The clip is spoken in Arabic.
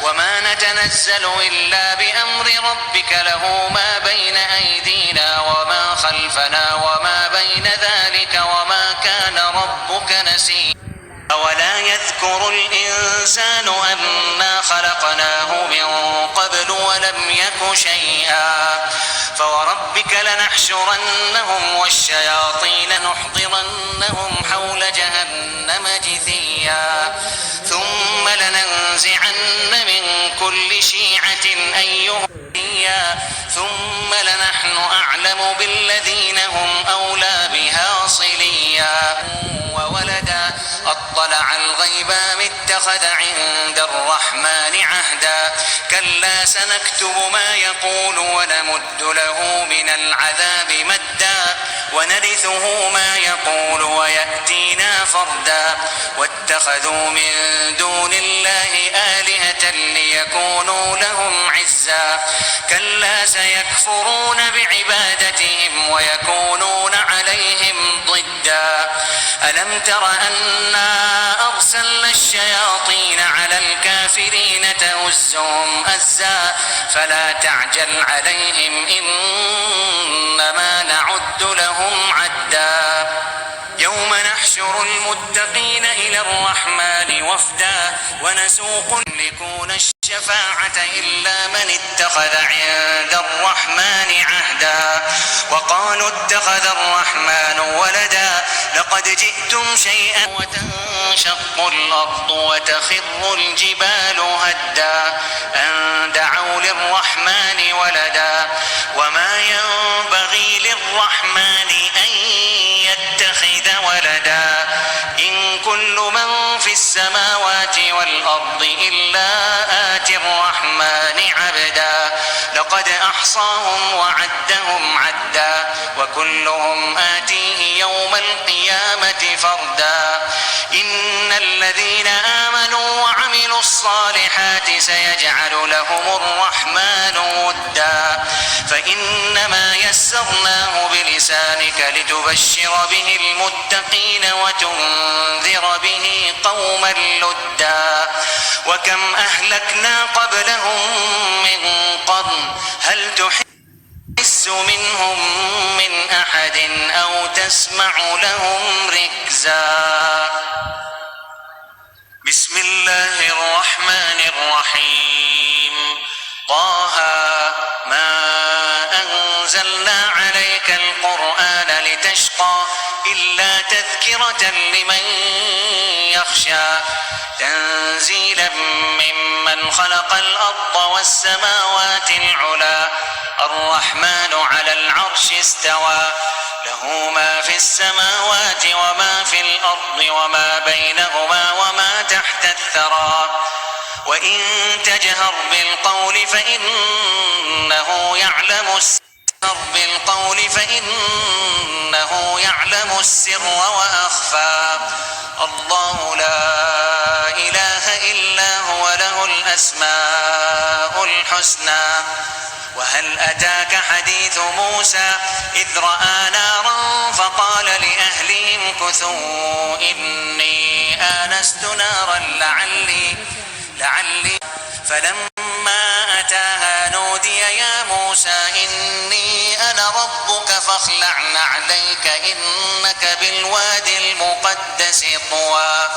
وما نتنزل إلا بأمر ربك له ما بين أيدينا وما خلفنا وما بين ذلك وما كان ربك نسيا أولا يذكر الإنسان أنا خلقناه من قبل ولم يك شيئا فوربك لنحشرنهم والشياطين نحضرنهم حول جهنم جثيا ثم لننزعن من كل شيعة أيهم ثم لنحن أعلم بالذين هم أولى بها صليا وولدا أطلع الغيب أم اتخذ عند الرحمن عهدا كلا سنكتب ما يقول ونمد له من العذاب مدا ونرثه ما يقول ويأتينا فردا واتخذوا من دون الله آلهة ليكونوا لهم عزا كلا سيكفرون بعبادتهم ويكونون عليهم ضدا ألم تر أنا أرسلنا الشياطين على الكافرين تؤزهم أزا فلا تعجل عليهم إنما نعد لهم عدا يوم نحشر المتقين إلى الرحمن وفدا ونسوق لكون الشفاعة إلا من اتخذ عند الرحمن عهدا وقالوا اتخذ الرحمن ولدا لقد جئتم شيئا وتنشق الأرض وتخر الجبال هدا أن دعوا للرحمن ولدا وما ينبغي للرحمن أن يتخذ ولدا إن كل من في السماوات والأرض إلا آتي الرحمن عبدا لقد أحصاهم وعدهم عدا وكلهم آتيه يوم القيامة فردا إن الذين آمنوا وعملوا الصالحات سيجعل لهم الرحمن ودا فإنما يسرناه بلسانك لتبشر به المتقين وتنذر به قوما لدا وكم أهلكنا قبلهم من قرن هل تحس منهم من أحد أو تسمع لهم ركزا بسم الله الرحمن الرحيم طه ما أنزلنا عليك القرآن لتشقى إلا تذكرة لمن يخشى تنزيلا ممن خلق الأرض والسماوات العلى الرحمن على العرش استوى له ما في السماوات وما في الأرض وما بينهما وما تحت الثرى وإن تجهر بالقول فإنه يعلم السر وأخفى الله لا إله إلا هو له الأسماء الحسنى وهل أتاك حديث موسى إذ رأى نارا فقال لأهلهم كثوا إني آنست نارا لعلي فلما أتاها نودي يا موسى إني أنا ربك فاخلع نعليك إنك بالوادي المقدس طوى